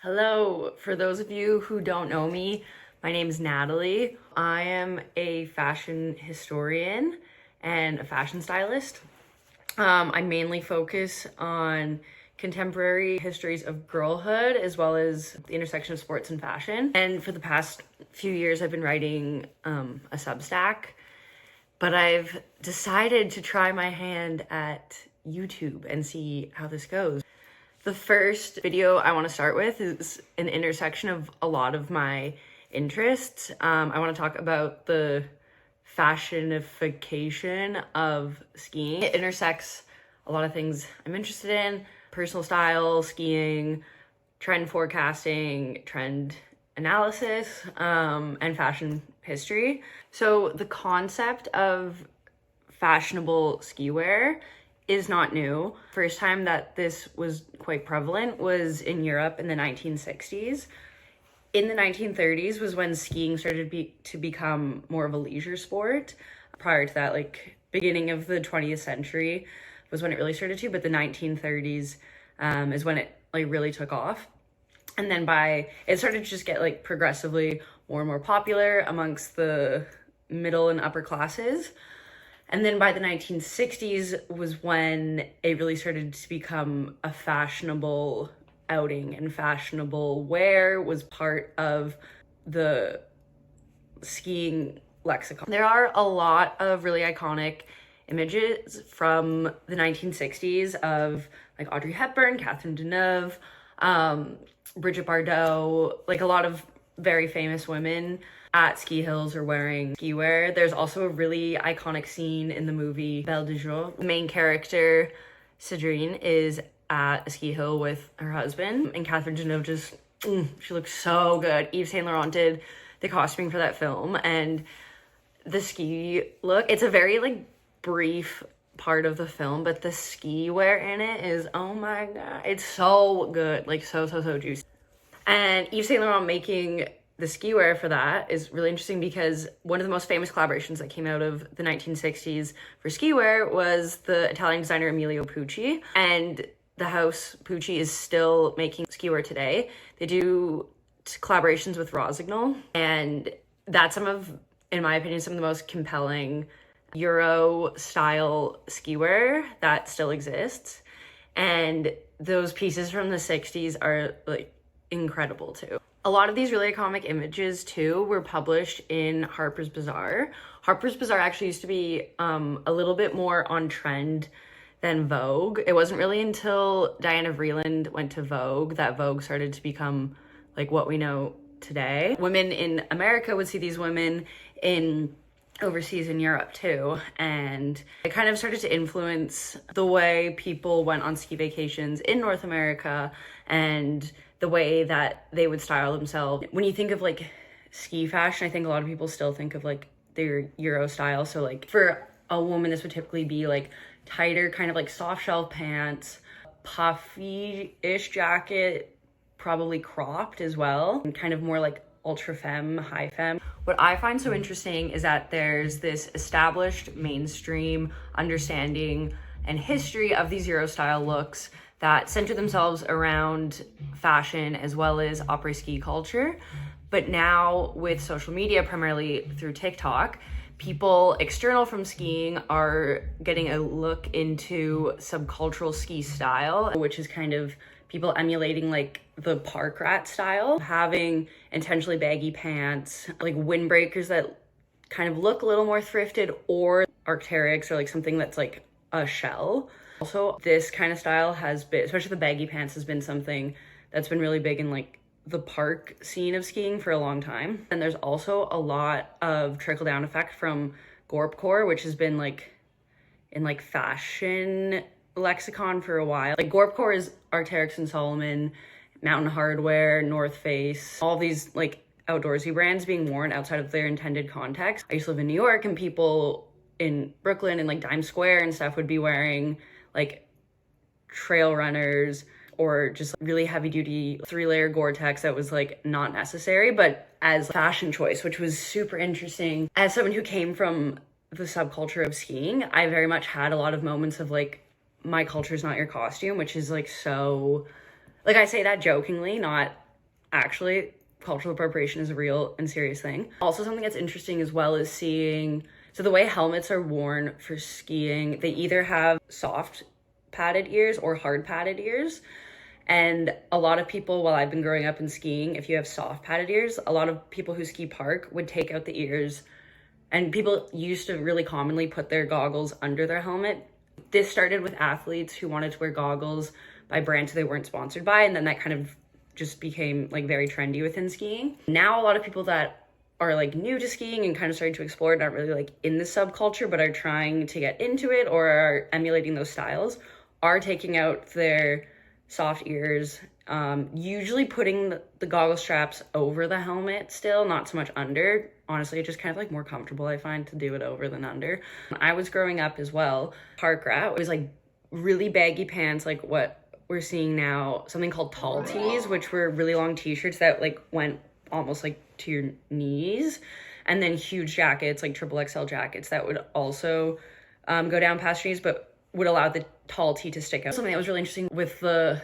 Hello, for those of you who don't know me, my name is Natalie. I am a fashion historian and a fashion stylist. I mainly focus on contemporary histories of girlhood as well as the intersection of sports and fashion. And for the past few years, I've been writing a Substack, but I've decided to try my hand at YouTube and see how this goes. The first video I want to start with is an intersection of a lot of my interests. I want to talk about the fashionification of skiing. It intersects a lot of things I'm interested in: personal style, skiing, trend forecasting, trend analysis, and fashion history. So the concept of fashionable ski wear is not new. First time that this was quite prevalent was in Europe in the 1960s. In the 1930s was when skiing started to become more of a leisure sport. Prior to that, like beginning of the 20th century was when it really started to, but the 1930s is when it like really took off. And then it started to just get like progressively more and more popular amongst the middle and upper classes. And then by the 1960s was when it really started to become a fashionable outing, and fashionable wear was part of the skiing lexicon. There are a lot of really iconic images from the 1960s of like Audrey Hepburn, Catherine Deneuve, Brigitte Bardot, like a lot of very famous women at ski hills are wearing ski wear. There's also a really iconic scene in the movie Belle de Jour. The main character, Cedrine, is at a ski hill with her husband, and Catherine Deneuve just, she looks so good. Yves Saint Laurent did the costuming for that film, and the ski look, it's a very like brief part of the film, but the ski wear in it is, oh my god, it's so good, like so juicy. And Yves Saint Laurent making the ski wear for that is really interesting because one of the most famous collaborations that came out of the 1960s for ski wear was the Italian designer Emilio Pucci, and the house Pucci is still making ski wear today. They do collaborations with Rossignol, and that's in my opinion, some of the most compelling Euro style ski wear that still exists. And those pieces from the 60s are like incredible too. A lot of these really iconic images too were published in Harper's Bazaar. Harper's Bazaar actually used to be a little bit more on trend than Vogue. It wasn't really until Diana Vreeland went to Vogue that Vogue started to become like what we know today. Women in America would see these women in overseas in Europe too, and it kind of started to influence the way people went on ski vacations in North America and the way that they would style themselves. When you think of like ski fashion, I think a lot of people still think of like their Euro style. So like for a woman, this would typically be like tighter, kind of like soft shell pants, puffy-ish jacket, probably cropped as well, and kind of more like ultra femme, high femme. What I find so interesting is that there's this established mainstream understanding and history of these Euro style looks that center themselves around fashion as well as après-ski culture. But now with social media, primarily through TikTok, people external from skiing are getting a look into subcultural ski style, which is kind of people emulating like the park rat style, having intentionally baggy pants, like windbreakers that kind of look a little more thrifted, or Arc'teryx, or like something that's like a shell. Also, this kind of style has been, especially the baggy pants, has been something that's been really big in like the park scene of skiing for a long time. And there's also a lot of trickle down effect from Gorpcore, which has been like in like fashion lexicon for a while. Like Gorpcore is Arc'teryx and Solomon, Mountain Hardwear, North Face, all these like outdoorsy brands being worn outside of their intended context. I used to live in New York, and people in Brooklyn and like Times Square and stuff would be wearing like trail runners or just really heavy duty 3-layer Gore-Tex that was like not necessary, but as a fashion choice, which was super interesting. As someone who came from the subculture of skiing, I very much had a lot of moments of like, my culture is not your costume, which is like so, like I say that jokingly, not actually, cultural appropriation is a real and serious thing. Also, something that's interesting as well is seeing, so the way helmets are worn for skiing, they either have soft padded ears or hard padded ears. And a lot of people, while I've been growing up and skiing, if you have soft padded ears, a lot of people who ski park would take out the ears, and people used to really commonly put their goggles under their helmet. This started with athletes who wanted to wear goggles by brands they weren't sponsored by, and then that kind of just became like very trendy within skiing. Now a lot of people that are like new to skiing and kind of starting to explore it, not really like in the subculture, but are trying to get into it or are emulating those styles, are taking out their soft ears, usually putting the goggle straps over the helmet still, not so much under. Honestly, it's just kind of like more comfortable, I find, to do it over than under. When I was growing up as well, park rat was like really baggy pants, like what we're seeing now, something called tall tees, which were really long t-shirts that like went almost like to your knees, and then huge jackets, like triple XL jackets that would also go down past your knees, but would allow the tall tee to stick out. Something that was really interesting with the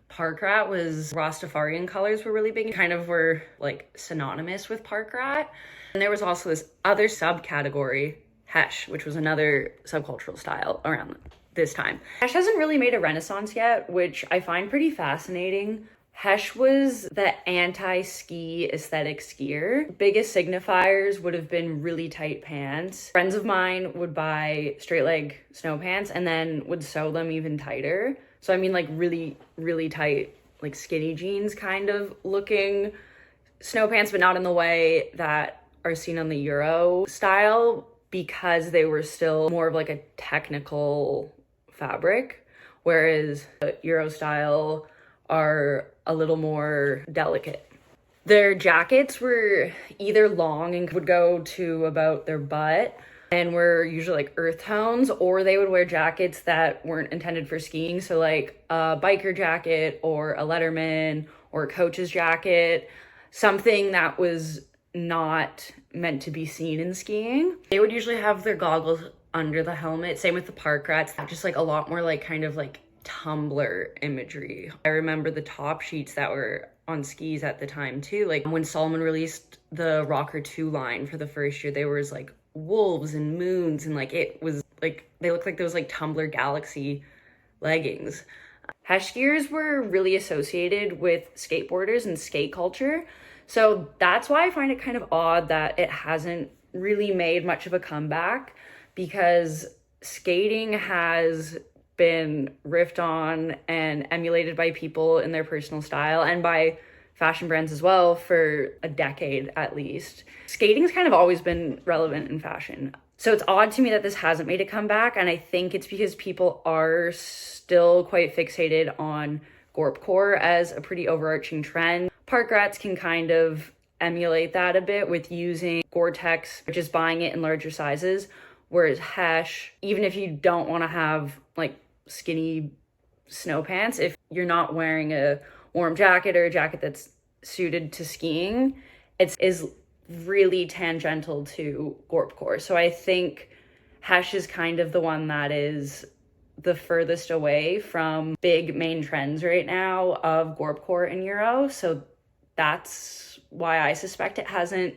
park rat was Rastafarian colors were really big, kind of were like synonymous with park rat. And there was also this other subcategory, hesh, which was another subcultural style around this time. Hesh hasn't really made a renaissance yet, which I find pretty fascinating. Hesh was the anti-ski aesthetic skier. Biggest signifiers would have been really tight pants. Friends of mine would buy straight leg snow pants and then would sew them even tighter. So I mean like really, really tight, like skinny jeans kind of looking snow pants, but not in the way that are seen on the Euro style, because they were still more of like a technical fabric, whereas the Euro style are a little more delicate. Their jackets were either long and would go to about their butt and were usually like earth tones, or they would wear jackets that weren't intended for skiing. So like a biker jacket or a Letterman or a coach's jacket, something that was not meant to be seen in skiing. They would usually have their goggles under the helmet. Same with the park rats, just like a lot more like kind of like Tumblr imagery. I remember the top sheets that were on skis at the time too. Like when Salomon released the Rocker 2 line for the first year, there was like wolves and moons, and like it was like they looked like those like Tumblr Galaxy leggings. Hesh skiers were really associated with skateboarders and skate culture. So that's why I find it kind of odd that it hasn't really made much of a comeback, because skating has been riffed on and emulated by people in their personal style and by fashion brands as well for a decade at least. Skating's kind of always been relevant in fashion. So it's odd to me that this hasn't made a comeback, and I think it's because people are still quite fixated on gorpcore as a pretty overarching trend. Park rats can kind of emulate that a bit with using Gore-Tex, just buying it in larger sizes, whereas hesh, even if you don't want to have like skinny snow pants, if you're not wearing a warm jacket or a jacket that's suited to skiing, it is really tangential to gorpcore. So I think hesh is kind of the one that is the furthest away from big main trends right now of gorpcore and Euro. So that's why I suspect it hasn't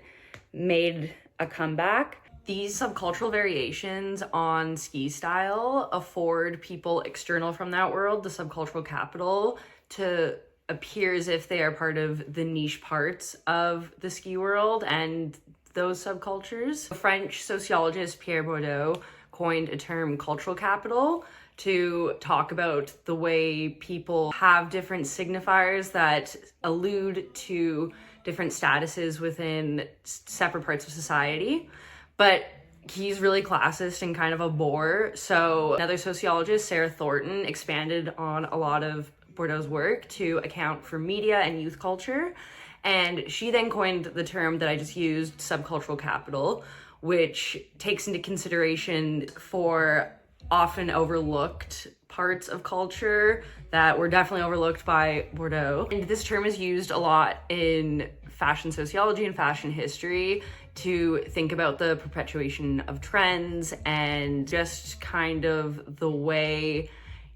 made a comeback. These subcultural variations on ski style afford people external from that world, the subcultural capital, to appear as if they are part of the niche parts of the ski world and those subcultures. French sociologist Pierre Bourdieu coined a term cultural capital to talk about the way people have different signifiers that allude to different statuses within separate parts of society. But he's really classist and kind of a bore. So another sociologist, Sarah Thornton, expanded on a lot of Bourdieu's work to account for media and youth culture. And she then coined the term that I just used, subcultural capital, which takes into consideration for often overlooked parts of culture that were definitely overlooked by Bourdieu. And this term is used a lot in fashion sociology and fashion history to think about the perpetuation of trends and just kind of the way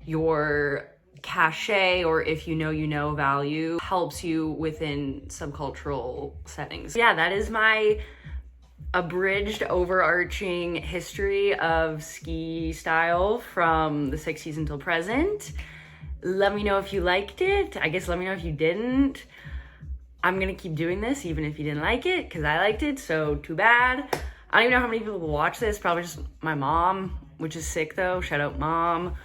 your cachet, or if you know value, helps you within subcultural settings. Yeah, that is my abridged, overarching history of ski style from the 60s until present. Let me know if you liked it. I guess let me know if you didn't. I'm gonna keep doing this even if you didn't like it, because I liked it, so too bad. I don't even know how many people will watch this, probably just my mom, which is sick though, shout out mom.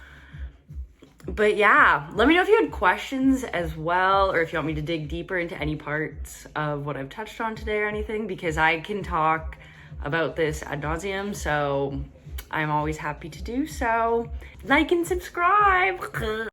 But yeah, let me know if you had questions as well, or if you want me to dig deeper into any parts of what I've touched on today or anything, because I can talk about this ad nauseum, so I'm always happy to do so. Like and subscribe.